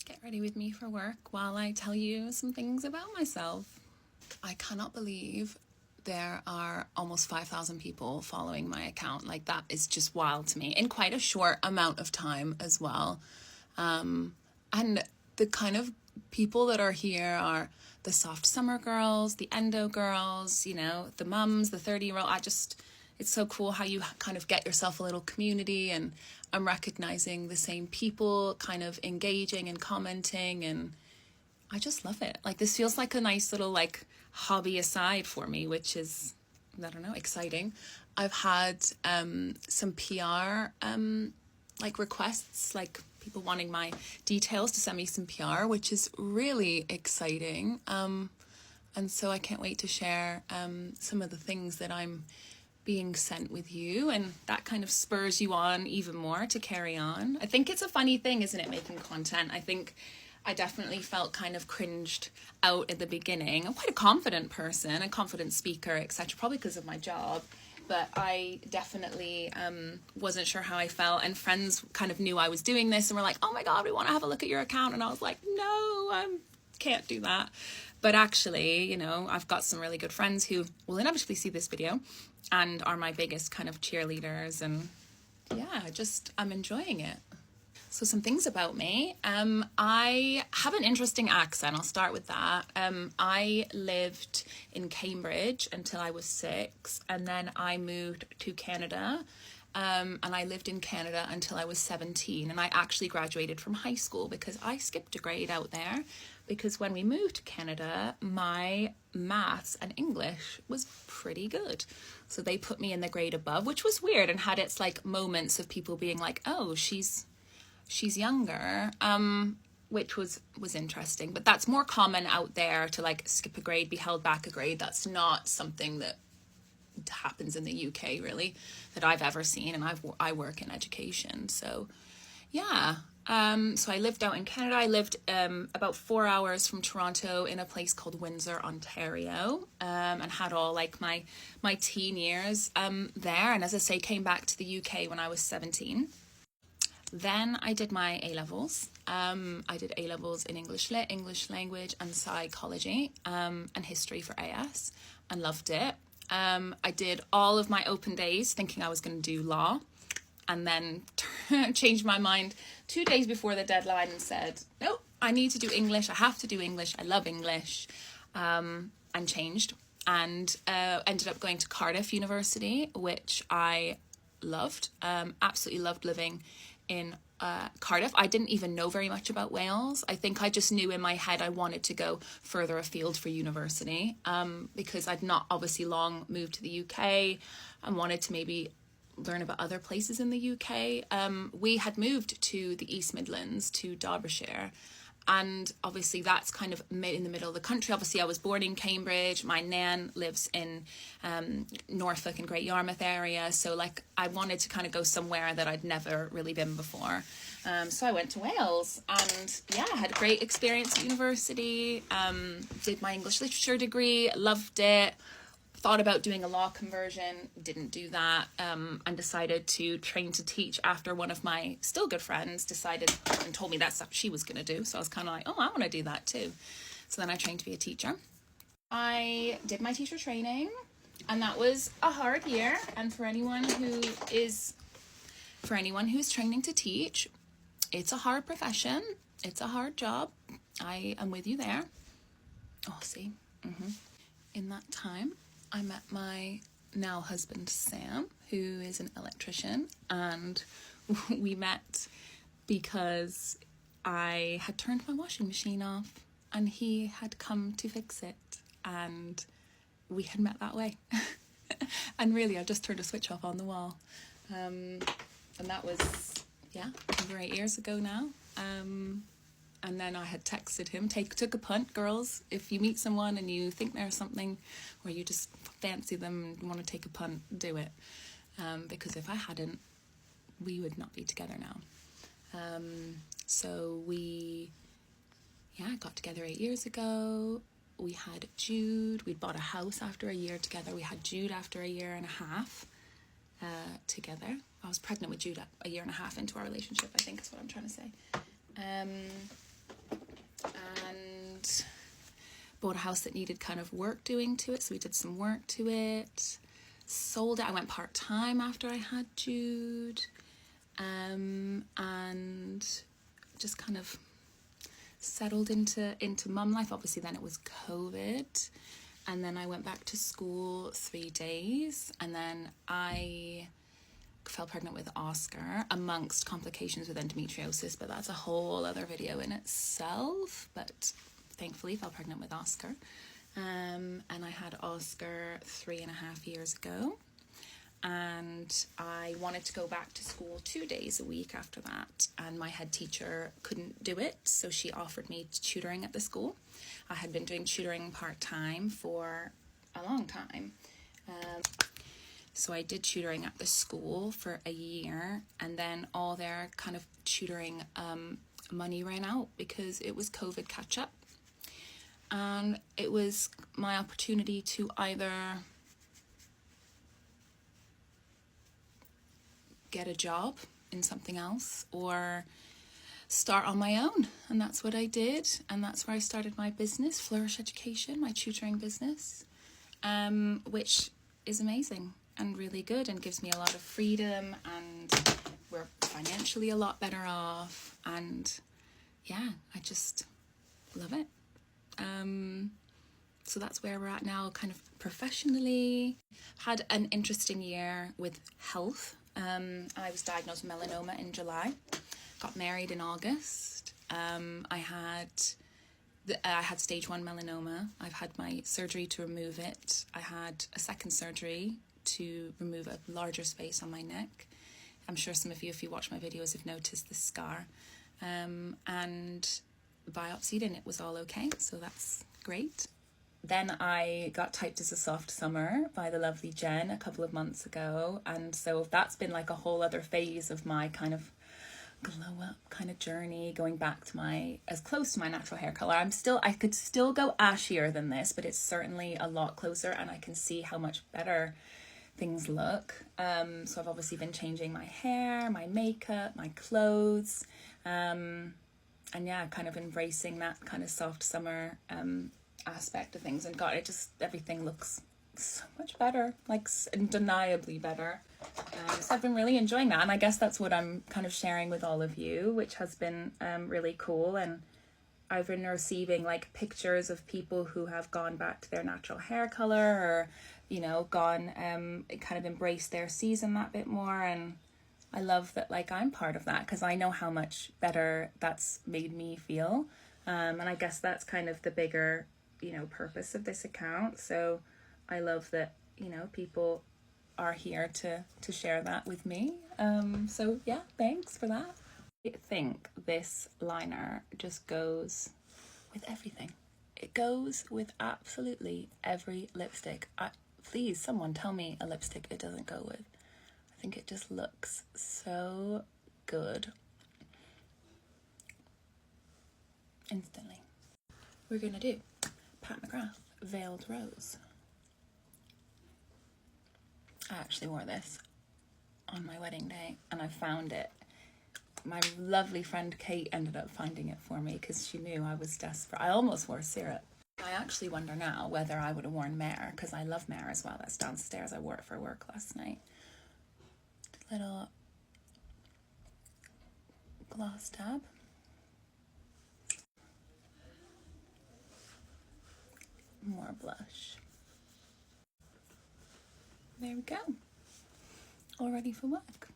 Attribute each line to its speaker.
Speaker 1: Get ready with me for work while I tell you some things about myself. I cannot believe there are almost 5,000 people following my account. Like, that is just wild to me, in quite a short amount of time as well. And the kind of people that are here are the soft summer girls, the endo girls, you know, the mums, the 30-year-old. It's so cool how you kind of get yourself a little community, and I'm recognizing the same people kind of engaging and commenting, and I just love it. Like, this feels like a nice little like hobby aside for me, which is, I don't know, exciting. I've had some PR like requests, like people wanting my details to send me some PR, which is really exciting. And so I can't wait to share some of the things that I'm being sent with you, and that kind of spurs you on even more to carry on. I think it's a funny thing, isn't it, making content? I think I definitely felt kind of cringed out at the beginning. I'm quite a confident person, a confident speaker, etc., probably because of my job, but I definitely wasn't sure how I felt, and friends kind of knew I was doing this and were like, oh my god, we want to have a look at your account, and I was like, no, I can't do that. But actually, you know, I've got some really good friends who will inevitably see this video and are my biggest kind of cheerleaders, and yeah, I'm enjoying it. So some things about me. I have an interesting accent. I'll start with that. I lived in Cambridge until I was 6, and then I moved to Canada. And I lived in Canada until I was 17, and I actually graduated from high school because I skipped a grade out there, because when we moved to Canada, my maths and English was pretty good. So they put me in the grade above, which was weird and had its like moments of people being like, oh, she's younger, which was interesting. But that's more common out there, to like skip a grade, be held back a grade. That's not something that happens in the UK really that I've ever seen, and I work in education, so yeah. So I lived out in Canada. I lived about 4 hours from Toronto in a place called Windsor, Ontario, and had all like my teen years there, and as I say, came back to the UK when I was 17. Then I did my A-levels. I did A-levels in English Lit, English Language and Psychology, and History for AS, and loved it. I did all of my open days thinking I was going to do law, and then changed my mind 2 days before the deadline and said, nope, I need to do English. I have to do English. I love English, and changed, and ended up going to Cardiff University, which I loved. Absolutely loved living in Cardiff. I didn't even know very much about Wales. I think I just knew in my head I wanted to go further afield for university, because I'd not obviously long moved to the UK and wanted to maybe learn about other places in the UK. We had moved to the East Midlands, to Derbyshire, and obviously that's kind of in the middle of the country. Obviously I was born in Cambridge. My nan lives in Norfolk and Great Yarmouth area, so like I wanted to kind of go somewhere that I'd never really been before. So I went to Wales, and yeah, had a great experience at university. Did my English literature degree, loved it. Thought about doing a law conversion, didn't do that, and decided to train to teach after one of my still good friends decided and told me that's what she was going to do. So I was kind of like, oh, I want to do that too. So then I trained to be a teacher. I did my teacher training, and that was a hard year. And for anyone who's training to teach, it's a hard profession. It's a hard job. I am with you there. Oh, see. In that time, I met my now husband, Sam, who is an electrician, and we met because I had turned my washing machine off and he had come to fix it, and we had met that way. And really, I just turned a switch off on the wall. And that was, over 8 years ago now. And then I had texted him, took a punt, girls. If you meet someone and you think they're something, or you just fancy them and want to take a punt, do it. Because if I hadn't, we would not be together now. So we, got together 8 years ago. We had Jude. We'd bought a house after a year together. We had Jude after a year and a half together. I was pregnant with Jude a year and a half into our relationship, I think is what I'm trying to say. bought a house that needed kind of work doing to it, so we did some work to it, sold it. I went part-time after I had Jude, and just kind of settled into mum life. Obviously then it was COVID, and then I went back to school 3 days, and then I fell pregnant with Oscar amongst complications with endometriosis, but that's a whole other video in itself. But thankfully fell pregnant with Oscar, and I had Oscar 3.5 years ago, and I wanted to go back to school 2 days a week after that, and my head teacher couldn't do it, so she offered me tutoring at the school. I had been doing tutoring part-time for a long time, so I did tutoring at the school for a year, and then all their kind of tutoring money ran out because it was COVID catch-up, and it was my opportunity to either get a job in something else or start on my own, and that's what I did, and that's where I started my business, Flourish Education, my tutoring business, which is amazing and really good and gives me a lot of freedom, and we're financially a lot better off, and yeah, I just love it. So that's where we're at now, kind of professionally. Had an interesting year with health. I was diagnosed with melanoma in July, got married in August. I had stage 1 melanoma. I've had my surgery to remove it. I had a second surgery to remove a larger space on my neck. I'm sure some of you, if you watch my videos, have noticed the scar. And biopsied, and it was all okay, so that's great. Then I got typed as a soft summer by the lovely Jen a couple of months ago, and so that's been like a whole other phase of my kind of glow up kind of journey, going back to as close to my natural hair color. I could still go ashier than this, but it's certainly a lot closer, and I can see how much better things look. So I've obviously been changing my hair, my makeup, my clothes, and yeah, kind of embracing that kind of soft summer aspect of things, and God, everything looks so much better, like undeniably better. So I've been really enjoying that, and I guess that's what I'm kind of sharing with all of you, which has been really cool. And I've been receiving like pictures of people who have gone back to their natural hair color, or gone kind of embraced their season that bit more, and I love that, like, I'm part of that, because I know how much better that's made me feel, and I guess that's kind of the bigger purpose of this account. So I love that people are here to share that with me. So yeah, thanks for that. I think this liner just goes with everything. It goes with absolutely every lipstick. Please, someone tell me a lipstick it doesn't go with. I think it just looks so good. Instantly. We're gonna do Pat McGrath Veiled Rose. I actually wore this on my wedding day, and I found it. My lovely friend Kate ended up finding it for me because she knew I was desperate. I almost wore syrup. I actually wonder now whether I would have worn Mare, because I love Mare as well. That's downstairs. I wore it for work last night. Little gloss tab. More blush. There we go. All ready for work.